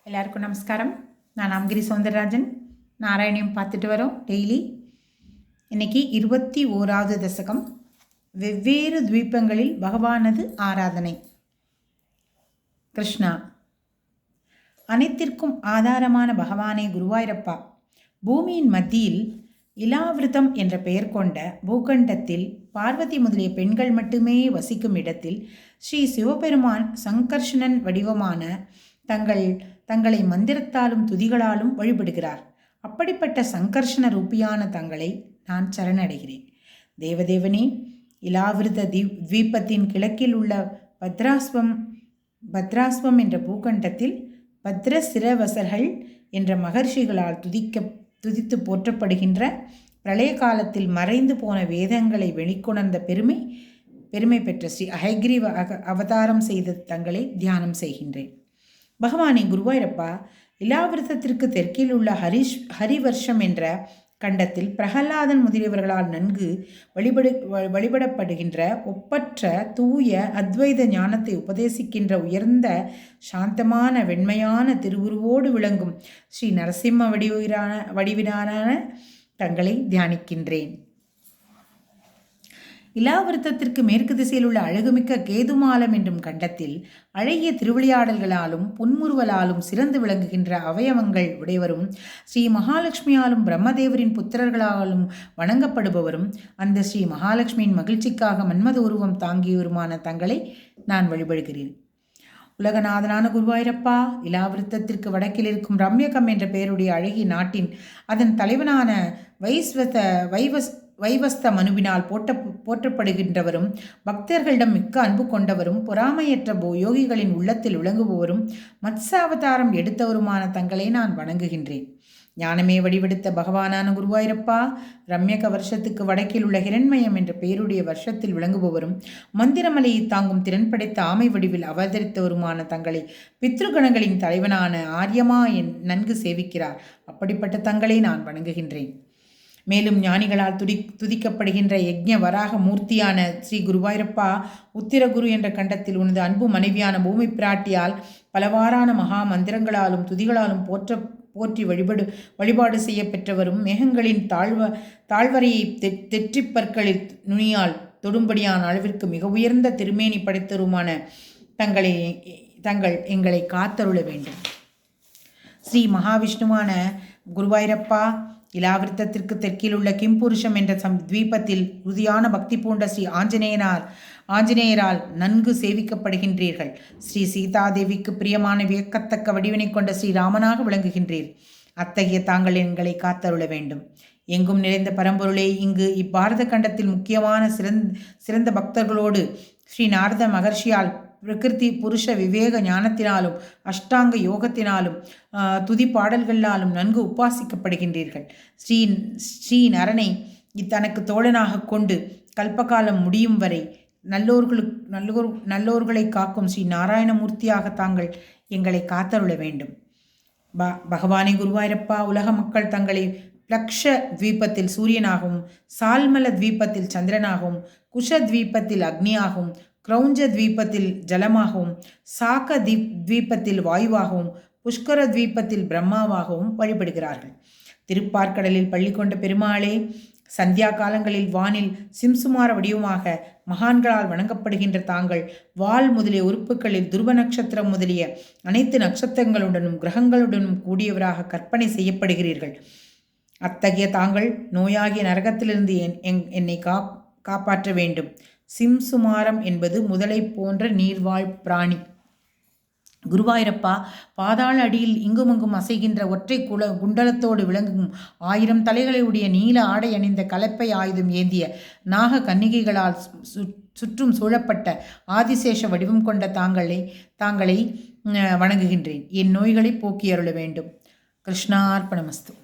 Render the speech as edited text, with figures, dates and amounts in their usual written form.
எல்லாருக்கும் நமஸ்காரம். நான் அம்கிரி சௌந்தரராஜன். நாராயணியம் பார்த்துட்டு வரோம் டெய்லி. இன்றைக்கி 21வது தசகம். வெவ்வேறு துவீபங்களில் பகவானது ஆராதனை. கிருஷ்ணா. அனைத்திற்கும் ஆதாரமான பகவானே குருவாயூரப்பா, பூமியின் மத்தியில் இலாவிருத்தம் என்ற பெயர் கொண்ட பூகண்டத்தில் பார்வதி முதலிய பெண்கள் மட்டுமே வசிக்கும் இடத்தில் ஸ்ரீ சிவபெருமான் சங்கர்ஷணன் வடிவமான தங்களை மந்திரத்தாலும் துதிகளாலும் வழிபடுகிறார். அப்படிப்பட்ட சங்கர்ஷண ரூபியான தங்களை நான் சரணடைகிறேன். தேவதேவனே, இலாவிருத தீபத்தின் கிழக்கில் உள்ள பத்ராஸ்வம் என்ற பூகண்டத்தில் பத்ரசிரவசர்கள் என்ற மகர்ஷிகளால் துதித்து போற்றப்படுகின்ற பிரளய காலத்தில் மறைந்து போன வேதங்களை வெளிக்கொணர்ந்த பெருமை பெற்ற ஸ்ரீ ஹயக்ரீவ அவதாரம் செய்த தங்களை தியானம் செய்கின்றேன். பகவானே குருவாயூரப்பா, இலாவிருத்தத்திற்கு தெற்கில் உள்ள ஹரிவர்ஷம் என்ற கண்டத்தில் பிரகலாதன் முதலியவர்களால் நன்கு வழிபடப்படுகின்ற ஒப்பற்ற தூய அத்வைத ஞானத்தை உபதேசிக்கின்ற உயர்ந்த சாந்தமான வெண்மையான திருவுருவோடு விளங்கும் ஸ்ரீ நரசிம்ம வடிவினான தங்களை தியானிக்கின்றேன். இலாவிருத்தத்திற்கு மேற்கு திசையில் உள்ள அழகுமிக்க கேதுமாலம் என்னும் கண்டத்தில் அழகிய திருவிளையாடல்களாலும் புன்முறுவலாலும் சிறந்து விளங்குகின்ற அவயவங்கள் உடையவரும் ஸ்ரீ மகாலட்சுமியாலும் பிரம்மதேவரின் புத்திரர்களாலும் வணங்கப்படுபவரும் அந்த ஸ்ரீ மகாலட்சுமியின் மகிழ்ச்சிக்காக மன்மத உருவம் தாங்கியவருமான தங்களை நான் வழிபடுகிறேன். உலகநாதனான குருவாயூரப்பா, இலாவிருத்தத்திற்கு வடக்கில் இருக்கும் ரம்யகம் என்ற பெயருடைய அழகிய நாட்டின் அதன் தலைவனான வைவஸ்த மனுவினால் போற்றப்படுகின்றவரும் பக்தர்களிடம் மிக்க அன்பு கொண்டவரும் பொறாமையற்ற யோகிகளின் உள்ளத்தில் விளங்குபவரும் மத்சாவதாரம் எடுத்தவருமான தங்களை நான் வணங்குகின்றேன். ஞானமே வடிவெடுத்த பகவானான குருவாயூரப்பா, ரம்யக வருஷத்துக்கு வடக்கில் உள்ள ஹிரண்மயம் என்ற பெயருடைய வருஷத்தில் விளங்குபவரும் மந்திரமலையை தாங்கும் திறன் படைத்த ஆமை வடிவில் அவதரித்தவருமான தங்களை பித்ருகணங்களின் தலைவனான ஆரியமா நன்கு சேவிக்கிறார். அப்படிப்பட்ட தங்களை நான் வணங்குகின்றேன். மேலும் ஞானிகளால் துதிக்கப்படுகின்ற யஜ்ஞ வராக மூர்த்தியான ஸ்ரீ குருவாயூரப்பா, உத்திரகுரு என்ற கண்டத்தில் உனது அன்பு மனைவியான பூமி பிராட்டியால் பலவாறான மகா மந்திரங்களாலும் துதிகளாலும் போற்றி வழிபாடு செய்ய பெற்றவரும் மேகங்களின் தாழ்வரையை தெற்றிப்பற்களில் நுனியால் தொடும்படியான அளவிற்கு மிக உயர்ந்த திருமேனி படைத்தருமான தங்கள் எங்களை காத்தருள வேண்டும். ஸ்ரீ மகாவிஷ்ணுவான குருவாயூரப்பா, இலாவிருத்தத்திற்கு தெற்கில் உள்ள கிம்புருஷம் என்ற துவீபத்தில் உறுதியான பக்தி பூண்ட ஸ்ரீ ஆஞ்சநேயரால் நன்கு சேவிக்கப்படுகின்றீர்கள். ஸ்ரீ சீதாதேவிக்கு பிரியமான வியக்கத்தக்க வடிவினை கொண்ட ஸ்ரீராமனாக விளங்குகின்றீர். அத்தகைய தாங்கள் எங்களை காத்தருள வேண்டும். எங்கும் நிறைந்த பரம்பொருளே, இங்கு இப்பாரத கண்டத்தில் முக்கியமான சிறந்த பக்தர்களோடு ஸ்ரீ நாரத மகர்ஷியால் பிரகிருதி புருஷ விவேக ஞானத்தினாலும் அஷ்டாங்க யோகத்தினாலும் துதி பாடல்களாலும் நன்கு உபாசிக்கப்படுகின்றீர்கள். ஸ்ரீ நரனை தனக்கு தோழனாக கொண்டு கல்பகாலம் முடியும் வரை நல்லோர்களை காக்கும் ஸ்ரீ நாராயணமூர்த்தியாக தாங்கள் எங்களை காத்தருள வேண்டும். பகவானே குருவாயூரப்பா, உலக மக்கள் தங்களை பிளக்ஷ துவீபத்தில் சூரியனாகவும், சால்மல துவீபத்தில் சந்திரனாகவும், குஷ துவீபத்தில் அக்னியாகவும், கிரௌஞ்ச துவீபத்தில் ஜலமாகவும், சாக்க துவீபத்தில் வாயுவாகவும், புஷ்கர துவீபத்தில் பிரம்மாவாகவும் வழிபடுகிறார்கள். திருப்பார்க்கடலில் பள்ளி கொண்ட பெருமாளே, சந்தியா காலங்களில் வானில் சிம்சுமார வடிவமாக மகான்களால் வணங்கப்படுகின்ற தாங்கள் வால் முதலிய உறுப்புகளில் துருவ நட்சத்திரம் முதலிய அனைத்து நட்சத்திரங்களுடனும் கிரகங்களுடனும் கூடியவராக கற்பனை செய்யப்படுகிறீர்கள். அத்தகைய தாங்கள் நோயாகிய நரகத்திலிருந்து என்னை காப்பாற்ற வேண்டும். சிம்சுமாரம் என்பது முதலை போன்ற நீர்வாழ் பிராணி. குருவாயூரப்பா, பாதாள அடியில் இங்குமங்கும் அசைகின்ற ஒற்றை குண்டலத்தோடு விளங்கும் 1000 தலைகளை உடைய நீல ஆடை அணிந்த கலப்பை ஆயுதம் ஏந்திய நாக கன்னிகைகளால் சுற்றும் சூழப்பட்ட ஆதிசேஷ வடிவம் கொண்ட தாங்களை வணங்குகின்றேன். என் நோய்களை போக்கி அருள வேண்டும். கிருஷ்ணார்ப்பணமஸ்து.